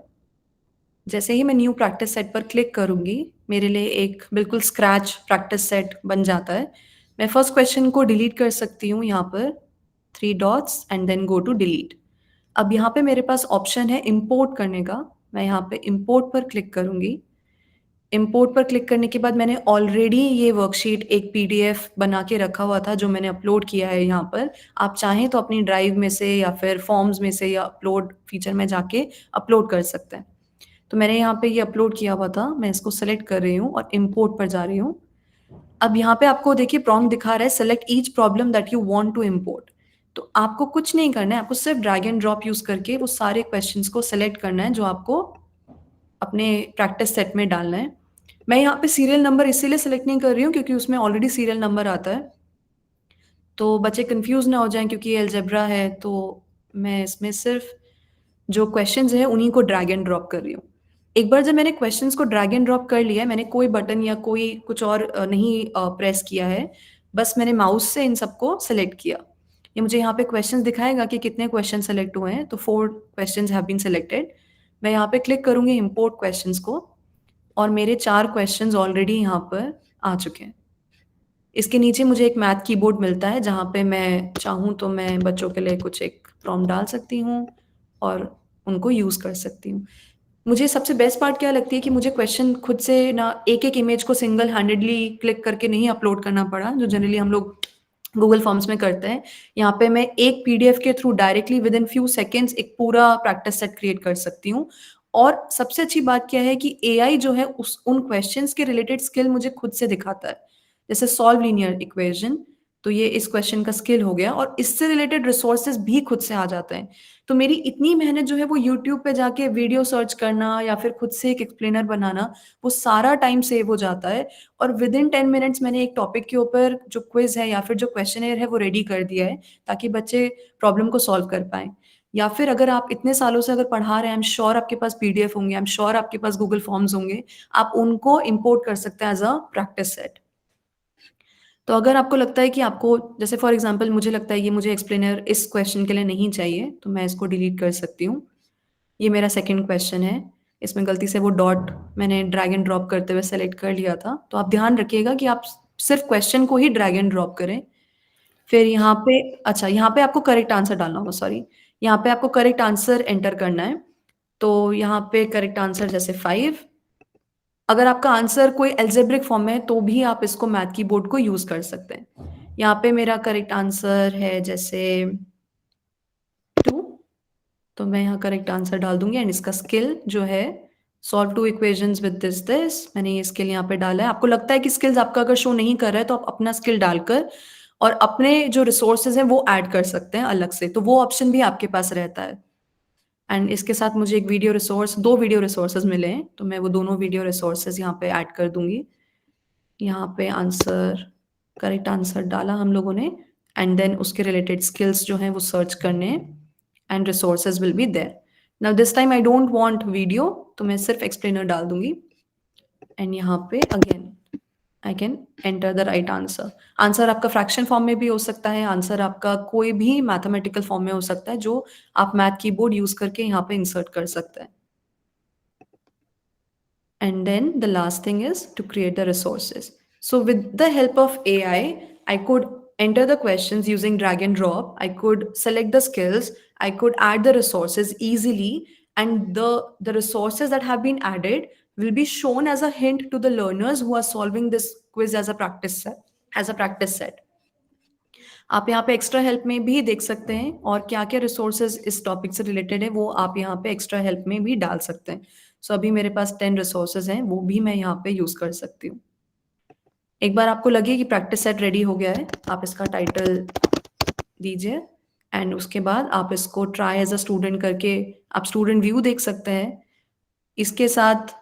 Speaker 2: जैसे ही मैं न्यू प्रैक्टिस सेट पर क्लिक करूँगी, मेरे लिए एक बिल्कुल स्क्रैच प्रैक्टिस सेट बन जाता है। मैं फर्स्ट क्वेश्चन को डिलीट कर सकती हूँ यहाँ पर, 3 dots and then go to delete. अब यहाँ पे मेरे पास ऑप्शन है इम्पोर्ट करने का, मैं यहाँ पे इम्पोर्ट पर क्लिक करूँगी। इम्पोर्ट पर क्लिक करने के बाद मैंने ऑलरेडी ये वर्कशीट एक पीडीएफ बना के रखा हुआ था जो मैंने अपलोड किया है यहाँ पर। आप चाहें तो अपनी ड्राइव में से या फिर फॉर्म्स में से या अपलोड फीचर में जाके अपलोड कर सकते हैं। तो मैंने यहाँ पे ये अपलोड किया हुआ था, मैं इसको सेलेक्ट कर रही हूँ और इम्पोर्ट पर जा रही हूँ। अब यहाँ पे आपको देखिए प्रॉम्प्ट दिखा रहा है select each problem that you want to import. तो आपको कुछ नहीं करना है, आपको सिर्फ ड्रैग एंड ड्रॉप यूज करके वो सारे क्वेश्चंस को सेलेक्ट करना है जो आपको अपने प्रैक्टिस सेट में डालना है। मैं यहाँ पे सीरियल नंबर इसीलिए सेलेक्ट नहीं कर रही हूँ क्योंकि उसमें ऑलरेडी सीरियल नंबर आता है, तो बच्चे कंफ्यूज ना हो जाएं क्योंकि ये अलजेब्रा है। तो मैं इसमें सिर्फ जो क्वेश्चंस हैं उन्हीं को ड्रैग एंड ड्रॉप कर रही हूँ। एक बार जब मैंने क्वेश्चंस को ड्रैग एंड ड्रॉप कर लिया है, मैंने कोई बटन या कोई कुछ और नहीं प्रेस किया है, बस मैंने माउस से इन सबको सेलेक्ट किया। ये मुझे यहाँ पे क्वेश्चंस दिखाएगा कि कितने क्वेश्चन सेलेक्ट हुए हैं, तो 4 क्वेश्चंस हैव बीन सेलेक्टेड। मैं यहाँ पे क्लिक करूंगी इम्पोर्ट क्वेश्चंस को और मेरे 4 क्वेश्चंस ऑलरेडी यहाँ पर आ चुके हैं। इसके नीचे मुझे एक मैथ कीबोर्ड मिलता है जहाँ पे मैं चाहूँ तो मैं बच्चों के लिए कुछ एक प्रॉम्प्ट डाल सकती हूँ और उनको यूज कर सकती हूँ। मुझे सबसे बेस्ट पार्ट क्या लगती है कि मुझे क्वेश्चन खुद से ना एक एक इमेज को सिंगल हैंडेडली क्लिक करके नहीं अपलोड करना पड़ा, जो जनरली हम लोग गूगल फॉर्म्स में करते हैं। यहाँ पे मैं एक पीडीएफ के through directly with in few seconds एक पूरा प्रैक्टिस सेट क्रिएट कर सकती हूँ। और सबसे अच्छी बात क्या है कि एआई जो है उन क्वेश्चंस के रिलेटेड स्किल मुझे खुद से दिखाता है। जैसे सॉल्व लीनियर इक्वेशन, तो ये इस क्वेश्चन का स्किल हो गया और इससे रिलेटेड रिसोर्सेज भी खुद से आ जाते हैं। तो मेरी इतनी मेहनत जो है वो यूट्यूब पे जाके वीडियो सर्च करना या फिर खुद से एक एक्सप्लेनर बनाना, वो सारा टाइम सेव हो जाता है। और विद इन 10 मिनट्स मैंने एक टॉपिक के ऊपर जो क्विज है या फिर जो क्वेश्चनर है वो रेडी कर दिया है, ताकि बच्चे प्रॉब्लम को सॉल्व कर पाए। या फिर अगर आप इतने सालों से अगर पढ़ा रहे हैं, आई एम श्योर आपके पास पीडीएफ होंगे, आई एम श्योर आपके पास गूगल फॉर्म्स होंगे, आप उनको इम्पोर्ट कर सकते हैं एज अ प्रैक्टिस सेट। तो अगर आपको लगता है कि आपको, जैसे फॉर एग्जांपल मुझे लगता है ये मुझे एक्सप्लेनर इस क्वेश्चन के लिए नहीं चाहिए, तो मैं इसको डिलीट कर सकती हूँ। ये मेरा सेकंड क्वेश्चन है, इसमें गलती से वो डॉट मैंने ड्रैग एंड ड्रॉप करते हुए सेलेक्ट कर लिया था। तो आप ध्यान रखिएगा कि आप सिर्फ क्वेश्चन को ही ड्रैग एंड ड्रॉप करें। फिर यहाँ पे, अच्छा यहाँ पे आपको करेक्ट आंसर डालना होगा, सॉरी, यहाँ पे आपको करेक्ट आंसर एंटर करना है। तो यहाँ पे करेक्ट आंसर जैसे 5। अगर आपका आंसर कोई एल्जेब्रिक फॉर्म में है तो भी आप इसको मैथ कीबोर्ड को यूज कर सकते हैं। यहाँ पे मेरा करेक्ट आंसर है जैसे 2, तो मैं यहाँ करेक्ट आंसर डाल दूंगी। एंड इसका स्किल जो है सॉल्व 2 इक्वेशंस विद दिस, मैंने ये स्किल यहाँ पे डाला है। आपको लगता है कि स्किल्स आपका अगर शो नहीं कर रहा है तो आप अपना स्किल डालकर और अपने जो रिसोर्सेज हैं वो ऐड कर सकते हैं अलग से, तो वो ऑप्शन भी आपके पास रहता है। एंड इसके साथ मुझे एक वीडियो रिसोर्स, 2 वीडियो रिसोर्सेज मिले हैं, तो मैं वो दोनों वीडियो रिसोर्सेज यहाँ पे ऐड कर दूंगी। यहाँ पे आंसर, करेक्ट आंसर डाला हम लोगों ने, एंड देन उसके रिलेटेड स्किल्स जो हैं वो सर्च करने and resources will be there. Now this time I don't want video, तो मैं सिर्फ एक्सप्लेनर डाल दूंगी। एंड यहाँ पे again I can enter the right answer. Answer आपका फ्रैक्शन फॉर्म में भी हो सकता है, आंसर आपका कोई भी मैथमेटिकल फॉर्म में हो सकता है जो आप मैथ कीबोर्ड यूज करके यहाँ पे इंसर्ट कर सकते हैं। And then the last thing is to create the resources. So with the help of AI, I could enter the questions using drag and drop. I could select the skills. I could add the resources easily. And the resources that have been added will be shown as a hint to the learners who are solving this quiz as a practice set. आप यहाँ पे extra help में भी देख सकते हैं और क्या क्या रिसोर्सेज इस टॉपिक से रिलेटेड है वो आप यहाँ पे एक्स्ट्रा हेल्प में भी डाल सकते हैं। सो अभी मेरे पास 10 रिसोर्सेज हैं, वो भी मैं यहाँ पे यूज कर सकती हूँ। एक बार आपको लगे कि प्रैक्टिस सेट रेडी हो गया है, आप इसका टाइटल दीजिए एंड उसके बाद आप इसको ट्राई एज अ स्टूडेंट करके आप स्टूडेंट व्यू देख सकते हैं। इसके साथ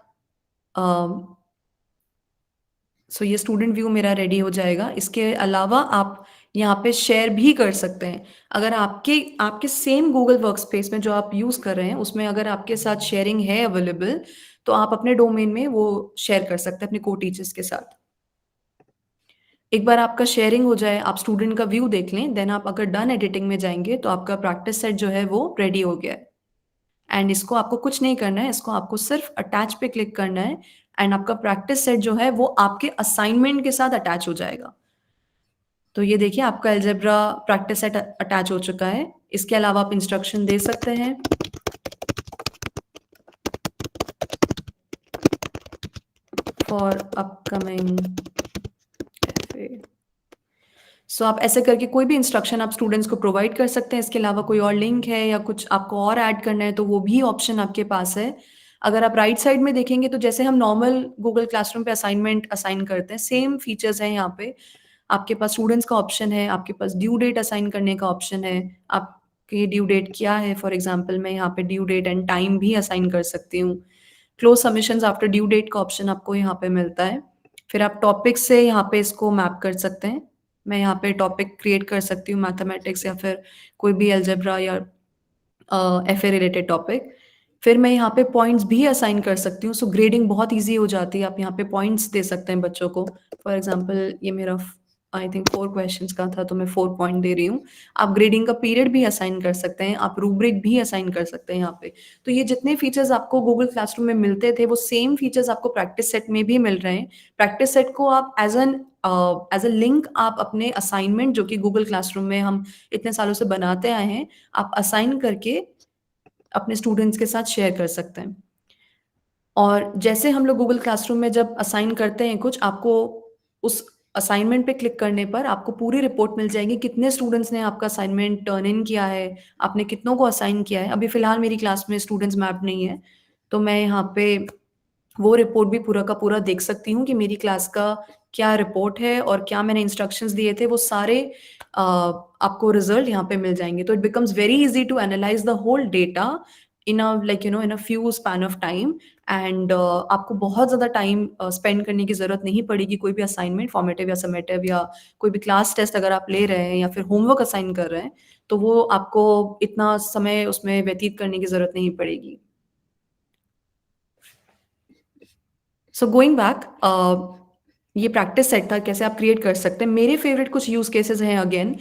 Speaker 2: सो ये स्टूडेंट व्यू मेरा रेडी हो जाएगा। इसके अलावा आप यहाँ पे शेयर भी कर सकते हैं। अगर आपके सेम गूगल वर्कस्पेस में जो आप यूज कर रहे हैं उसमें अगर आपके साथ शेयरिंग है अवेलेबल, तो आप अपने डोमेन में वो शेयर कर सकते हैं अपने को टीचर्स के साथ। एक बार आपका शेयरिंग हो जाए, आप स्टूडेंट का व्यू देख लें, देन आप अगर डन एडिटिंग में जाएंगे तो आपका प्रैक्टिस सेट जो है वो रेडी हो गया है। एंड इसको आपको कुछ नहीं करना है, इसको आपको सिर्फ अटैच पे क्लिक करना है एंड आपका प्रैक्टिस सेट जो है वो आपके असाइनमेंट के साथ अटैच हो जाएगा। तो ये देखिए आपका अलजेब्रा प्रैक्टिस सेट अटैच हो चुका है। इसके अलावा आप इंस्ट्रक्शन दे सकते हैं फॉर अपकमिंग कैफे। सो आप ऐसे करके कोई भी इंस्ट्रक्शन आप स्टूडेंट्स को प्रोवाइड कर सकते हैं। इसके अलावा कोई और लिंक है या कुछ आपको और ऐड करना है तो वो भी ऑप्शन आपके पास है। अगर आप राइट साइड में देखेंगे तो जैसे हम नॉर्मल गूगल क्लासरूम पे असाइनमेंट असाइन करते हैं, सेम फीचर्स हैं यहाँ पे। आपके पास स्टूडेंट्स का ऑप्शन है, आपके पास ड्यू डेट असाइन करने का ऑप्शन है, आपकी ड्यू डेट क्या है, फॉर एग्जाम्पल मैं यहाँ पे ड्यू डेट एंड टाइम भी असाइन कर सकती हूँ। Close submissions after due date का ऑप्शन आपको यहाँ पे मिलता है। फिर आप टॉपिक से यहाँ पे इसको मैप कर सकते हैं। मैं यहाँ पे टॉपिक क्रिएट कर सकती हूँ, मैथमेटिक्स या फिर कोई भी अलजेब्रा या एफए रिलेटेड टॉपिक। फिर मैं यहाँ पे पॉइंट्स भी असाइन कर सकती हूँ, सो ग्रेडिंग बहुत ईजी हो जाती है। आप यहाँ पे पॉइंट्स दे सकते हैं बच्चों को। फॉर एग्जाम्पल ये मेरा आई थिंक 4 क्वेश्चंस का था, तो मैं 4 पॉइंट दे रही हूँ। आप ग्रेडिंग का पीरियड भी असाइन कर सकते हैं, आप रूब्रिक भी असाइन कर सकते हैं यहाँ पे। तो ये जितने फीचर्स आपको गूगल क्लासरूम में मिलते थे, वो सेम फीचर्स आपको प्रैक्टिस सेट में भी मिल रहे हैं। प्रैक्टिस सेट को आप एज अ लिंक आप अपने असाइनमेंट, जो कि गूगल क्लासरूम में हम इतने सालों से बनाते आए हैं, आप असाइन करके अपने स्टूडेंट्स के साथ शेयर कर सकते हैं। और जैसे हम लोग गूगल क्लासरूम में जब असाइन करते हैं कुछ, आपको उस असाइनमेंट पे क्लिक करने पर आपको पूरी रिपोर्ट मिल जाएगी, कितने स्टूडेंट्स ने आपका असाइनमेंट टर्न इन किया है, आपने कितनों को असाइन किया है। अभी फिलहाल मेरी क्लास में स्टूडेंट्स मैप नहीं है, तो मैं यहाँ पे वो रिपोर्ट भी पूरा का पूरा देख सकती हूँ कि मेरी क्लास का क्या रिपोर्ट है और क्या मैंने इंस्ट्रक्शंस दिए थे, वो सारे आपको रिजल्ट यहाँ पे मिल जाएंगे। तो it becomes very easy to analyse the whole data in a like in a few span of time. And आपको बहुत ज़्यादा टाइम स्पेंड करने की ज़रूरत नहीं पड़ेगी। कोई भी असाइनमेंट फॉर्मेटिव या समेटिव या कोई भी क्लास टेस्ट अगर आप ले रहे हैं या फिर होमवर्क असाइन कर रहे हैं, तो वो आपको इतना समय उसमें व्यतीत करने की ज़रूरत नहीं पड़ेगी। सो गोइंग बैक, ये प्रैक्टिस सेट था, कैसे आप क्रिएट कर सकते हैं। मेरे फेवरेट कुछ यूज केसेस हैं। अगेन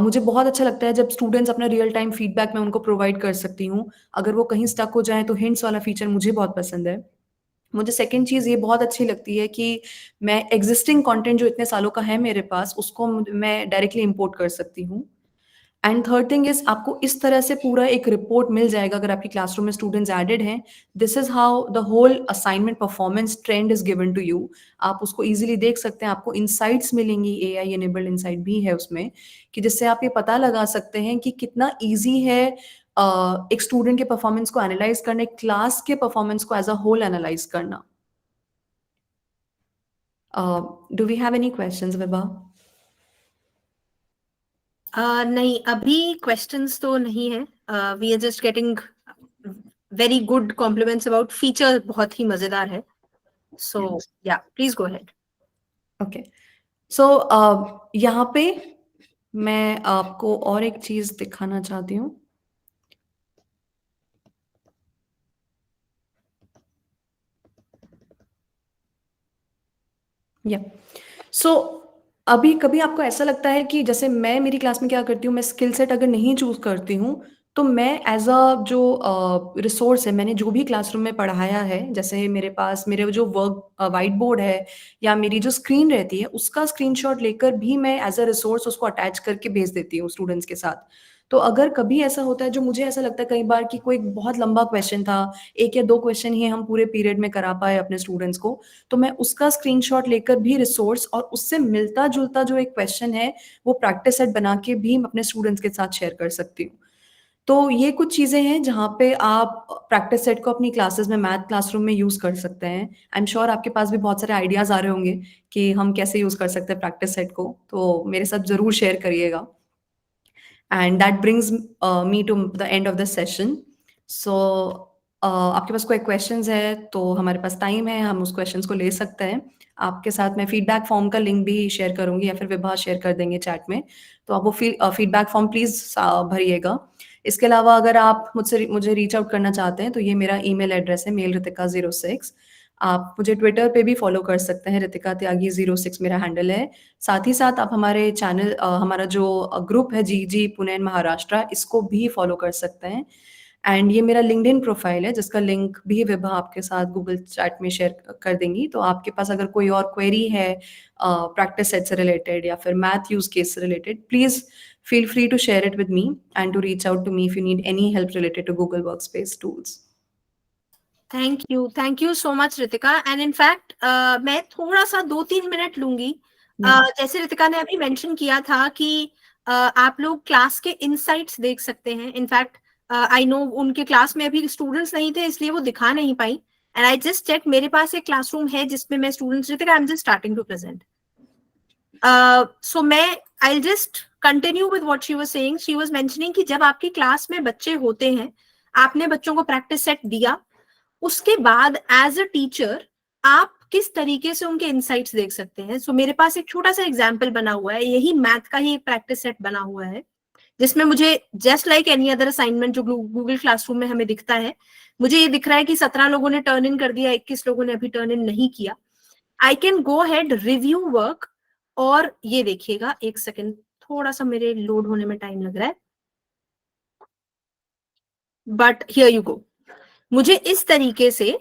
Speaker 2: मुझे बहुत अच्छा लगता है जब स्टूडेंट्स अपना रियल टाइम फीडबैक मैं उनको प्रोवाइड कर सकती हूँ। अगर वो कहीं स्टक हो जाए तो हिंट्स वाला फीचर मुझे बहुत पसंद है। मुझे सेकंड चीज़ ये बहुत अच्छी लगती है कि मैं एग्जिस्टिंग कंटेंट जो इतने सालों का है मेरे पास, उसको मैं डायरेक्टली इंपोर्ट कर सकती हूँ। एंड थर्ड थिंग इज, आपको इस तरह से पूरा एक रिपोर्ट मिल जाएगा अगर आपकी क्लासरूम में स्टूडेंट्स एडेड हैं। This is how the whole assignment performance trend is given to you. आप उसको इजीली देख सकते हैं, आपको इनसाइट्स मिलेंगी, एआई एनेबल्ड इनसाइट भी है उसमें, कि जिससे आप ये पता लगा सकते हैं कि कितना ईजी है एक स्टूडेंट के परफॉर्मेंस को एनालाइज करना, एक क्लास के परफॉर्मेंस को एज अ होल एनालाइज करना। Do we have any questions Vibha?
Speaker 1: नहीं, अभी क्वेश्चंस तो नहीं है। We are just getting very good compliments about feature, बहुत ही मजेदार है। So yeah please go ahead.
Speaker 2: Okay, so यहाँ पे मैं आपको और एक चीज दिखाना चाहती हूँ। या सो अभी कभी आपको ऐसा लगता है कि जैसे मैं मेरी क्लास में क्या करती हूँ, मैं स्किल सेट अगर नहीं चूज करती हूँ, तो मैं एज अ जो रिसोर्स है, मैंने जो भी क्लासरूम में पढ़ाया है, जैसे मेरे पास मेरे जो वर्क वाइट बोर्ड है या मेरी जो स्क्रीन रहती है, उसका स्क्रीनशॉट लेकर भी मैं एज अ रिसोर्स उसको अटैच करके भेज देती हूँ स्टूडेंट्स के साथ। तो अगर कभी ऐसा होता है, जो मुझे ऐसा लगता है कई बार कि कोई बहुत लंबा क्वेश्चन था, 1 या 2 क्वेश्चन ही हम पूरे पीरियड में करा पाए अपने स्टूडेंट्स को, तो मैं उसका स्क्रीनशॉट लेकर भी रिसोर्स और उससे मिलता जुलता जो एक क्वेश्चन है, वो प्रैक्टिस सेट बना के भी मैं अपने स्टूडेंट्स के साथ शेयर कर सकती हूँ। तो ये कुछ चीजें हैं जहाँ पे आप प्रैक्टिस सेट को अपनी क्लासेस में, मैथ क्लासरूम में यूज कर सकते हैं। आई एम श्योर आपके पास भी बहुत सारे आइडियाज आ रहे होंगे कि हम कैसे यूज कर सकते हैं प्रैक्टिस सेट को, तो मेरे साथ जरूर शेयर करिएगा। And that brings me to the end of the session. So आपके पास कोई क्वेश्चंस है तो हमारे पास टाइम है, हम उस क्वेश्चंस को ले सकते हैं। आपके साथ मैं फीडबैक फॉर्म का लिंक भी शेयर करूंगी या फिर विभा शेयर कर देंगे चैट में, तो आप वो फीडबैक फॉर्म प्लीज भरिएगा। इसके अलावा अगर आप मुझे रीच आउट करना चाहते हैं, तो ये मेरा ईमेल एड्रेस है, मेल ritika06। आप मुझे ट्विटर पे भी फॉलो कर सकते हैं, रितिका त्यागी 06 मेरा हैंडल है। साथ ही साथ आप हमारे चैनल, हमारा जो ग्रुप है जी पुणे एंड महाराष्ट्र, इसको भी फॉलो कर सकते हैं। एंड ये मेरा लिंक्डइन प्रोफाइल है, जिसका लिंक भी विभा आपके साथ गूगल चैट में शेयर कर देंगी। तो आपके पास अगर कोई और क्वेरी है प्रैक्टिस सेट से रिलेटेड या फिर मैथ यूज केस से related, please feel free to share it with me and to reach out to me if you need any help related to Google Workspace tools.
Speaker 1: Thank you so much Ritika. And in fact मैं थोड़ा सा 2-3 minute लूंगी। जैसे रितिका ने अभी mention किया था कि आप लोग क्लास के इनसाइट्स देख सकते हैं। इनफैक्ट आई नो उनके क्लास में अभी स्टूडेंट्स नहीं थे इसलिए वो दिखा नहीं पाई, एंड आई जस्ट चेक, मेरे पास एक क्लासरूम है जिसमें मैं students, I am just starting to present. So मैं I'll just continue with what she was saying. She was mentioning कि जब आपकी क्लास में बच्चे होते हैं, आपने बच्चों को प्रैक्टिस सेट दिया, उसके बाद एज अ टीचर आप किस तरीके से उनके इनसाइट्स देख सकते हैं. सो मेरे पास एक छोटा सा एग्जाम्पल बना हुआ है, यही मैथ का ही एक प्रैक्टिस सेट बना हुआ है, जिसमें मुझे just like any other assignment जो गूगल क्लासरूम में हमें दिखता है, मुझे ये दिख रहा है कि 17 लोगों ने टर्न इन कर दिया, 21 लोगों ने अभी टर्न इन नहीं किया. I can go head review work, और ये देखिएगा, एक सेकेंड, थोड़ा सा मेरे लोड होने में टाइम लग रहा है, बट हियर यू गो. मुझे इस तरीके से,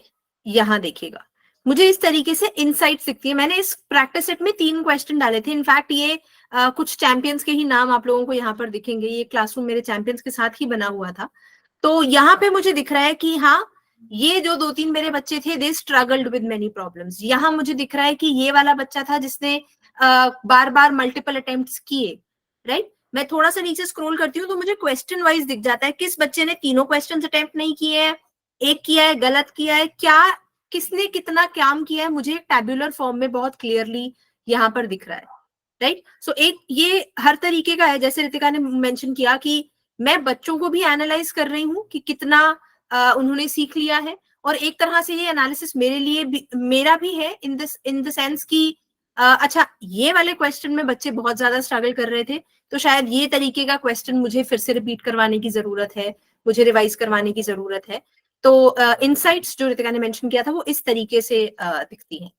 Speaker 1: यहां देखिएगा, मुझे इस तरीके से इनसाइट दिखती है. मैंने इस प्रैक्टिस सेट में 3 क्वेश्चन डाले थे. इनफैक्ट ये कुछ चैंपियंस के ही नाम आप लोगों को यहाँ पर दिखेंगे. ये क्लासरूम मेरे चैंपियंस के साथ ही बना हुआ था. तो यहाँ पे मुझे दिख रहा है कि हाँ, ये जो 2-3 मेरे बच्चे थे, दे स्ट्रगल्ड विद मेनी प्रॉब्लम्स. यहाँ मुझे दिख रहा है कि ये वाला बच्चा था जिसने बार बार मल्टीपल अटेम्प्ट्स किए, राइट. मैं थोड़ा सा नीचे स्क्रॉल करती हूँ तो मुझे क्वेश्चन वाइज दिख जाता है किस बच्चे ने तीनों क्वेश्चन अटेम्प्ट नहीं किए हैं, एक किया है, गलत किया है, क्या किसने कितना काम किया है, मुझे टैब्यूलर फॉर्म में बहुत क्लियरली यहाँ पर दिख रहा है, राइट. सो एक ये हर तरीके का है. जैसे रितिका ने मेंशन किया कि मैं बच्चों को भी एनालाइज कर रही हूँ कि कितना उन्होंने सीख लिया है, और एक तरह से ये एनालिसिस मेरे लिए भी, मेरा भी है इन द सेंस कि अच्छा, ये वाले क्वेश्चन में बच्चे बहुत ज्यादा स्ट्रगल कर रहे थे, तो शायद ये तरीके का क्वेश्चन मुझे फिर से रिपीट करवाने की जरूरत है, मुझे रिवाइज करवाने की जरूरत है. तो इनसाइट्स जो रितिका ने मेंशन किया था वो इस तरीके से दिखती हैं.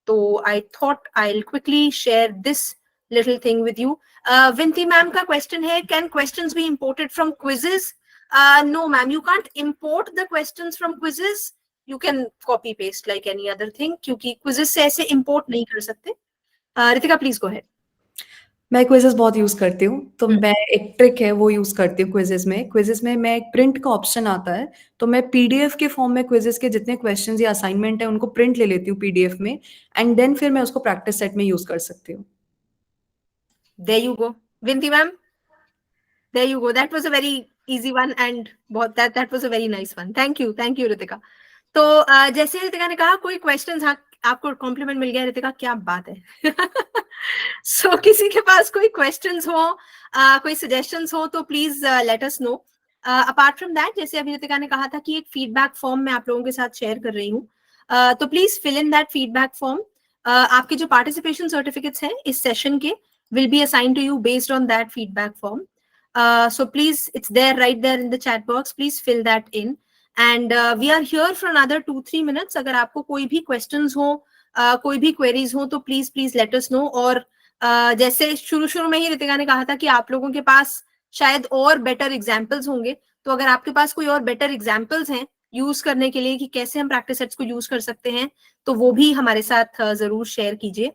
Speaker 1: तो I thought I will quickly share this little thing with you. Vinti ma'am का क्वेश्चन है, can questions be imported from quizzes? No ma'am, you can't import the questions from quizzes. You can copy paste like any other thing, क्योंकि quizzes से ऐसे import नहीं कर सकते. Ritika please go ahead.
Speaker 2: मैं quizzes बहुत यूज करती हूँ, तो मैं एक ट्रिक है वो यूज करती हूँ क्विजेस में मैं एक प्रिंट का ऑप्शन आता है, तो मैं पीडीएफ के फॉर्म में क्विजेस के जितने क्वेश्चंस या असाइनमेंट है उनको प्रिंट ले लेती हूँ पीडीएफ में, एंड देन फिर मैं उसको प्रैक्टिस सेट में यूज कर सकती हूँ.
Speaker 1: There you go, Vinti ma'am. There you go. That was a very easy one, and that was a very nice one. Thank you, Ritika. तो जैसे रितिका ने कहा, कोई क्वेश्चंस, हाँ आपको कॉम्प्लीमेंट मिल गया रितिका, क्या बात है. सो किसी के पास कोई क्वेश्चंस हो, कोई सजेशंस हो, तो please let us know. Apart from that, जैसे अभी रितिका ने कहा था कि एक फीडबैक फॉर्म मैं आप लोगों के साथ शेयर कर रही हूँ, तो please fill in that feedback form. आपके जो पार्टिसिपेशन सर्टिफिकेट्स हैं इस सेशन के will be assigned to you based on that feedback form. So please, it's there right there in the chat box. Please fill that in. And we are here for another 2-3 minutes. अगर आपको कोई भी questions हो, कोई भी queries हो, तो please let us know. और जैसे शुरू में ही रितिका ने कहा था कि आप लोगों के पास शायद और better examples होंगे, तो अगर आपके पास कोई और better examples हैं यूज करने के लिए कि कैसे हम प्रैक्टिस सेट्स को यूज कर सकते हैं, तो वो भी हमारे साथ जरूर शेयर कीजिए.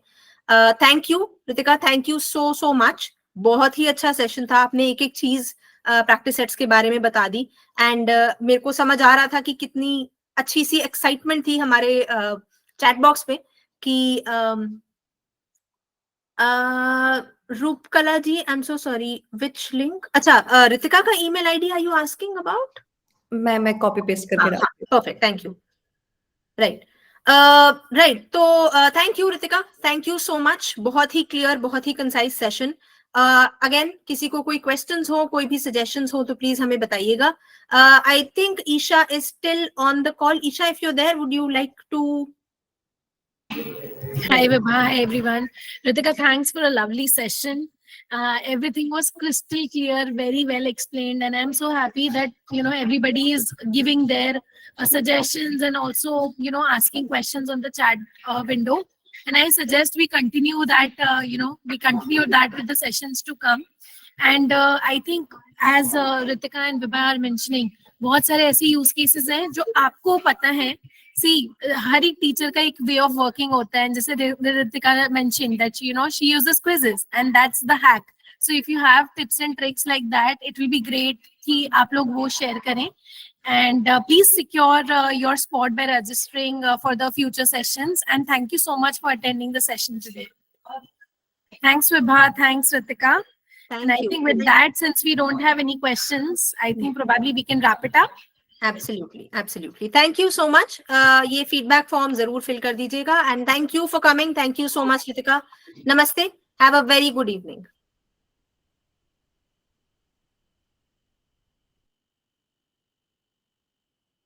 Speaker 1: Thank you Ritika, thank so much. बहुत ही अच्छा सेशन था, आपने एक एक चीज प्रैक्टिस सेट्स के बारे में बता दी, एंड मेरे को समझ आ रहा था कि कितनी अच्छी सी एक्साइटमेंट थी हमारे चैट बॉक्स में कि Roopkala ji, I am so sorry, which link? अच्छा, रितिका का email ID are you asking about?
Speaker 2: मैं कॉपी पेस्ट करके डालती हूँ.
Speaker 1: Perfect, thank. राइट, तो thank Ritika, thank so much. बहुत ही क्लियर, बहुत ही कंसाइज सेशन. अगेन, किसी को कोई क्वेश्चंस हो, कोई भी सजेशंस हो, तो प्लीज हमें बताइएगा. I think Isha is still on the call. Isha, if you are there, would you like to?
Speaker 3: Hi Vibha, hi everyone. Ritika, thanks for a lovely session. Everything was crystal clear, very well explained, and I'm so happy that everybody is giving their suggestions and also asking questions on the chat window. And I suggest we continue that. We continue that with the sessions to come. And I think as Ritika and Vibha are mentioning, बहुत सारे ऐसे use cases हैं जो आपको पता है. हर एक teacher का एक वे ऑफ वर्किंग होता है, जैसे Ritika mentioned that she uses quizzes and that's the hack. So if you have tips and tricks like that, it will be great कि आप लोग वो share करें. And please secure your spot by registering for the future sessions. And thank you so much for attending the session today. Thanks Vibha, thanks Ritika. And I think with that, since we don't have any questions, I think probably we can wrap it up.
Speaker 1: Absolutely, absolutely. Thank you so much. ये feedback form जरूर fill कर दीजिएगा. And thank you for coming. Thank you so much, Ritika. Namaste. Have a very good evening.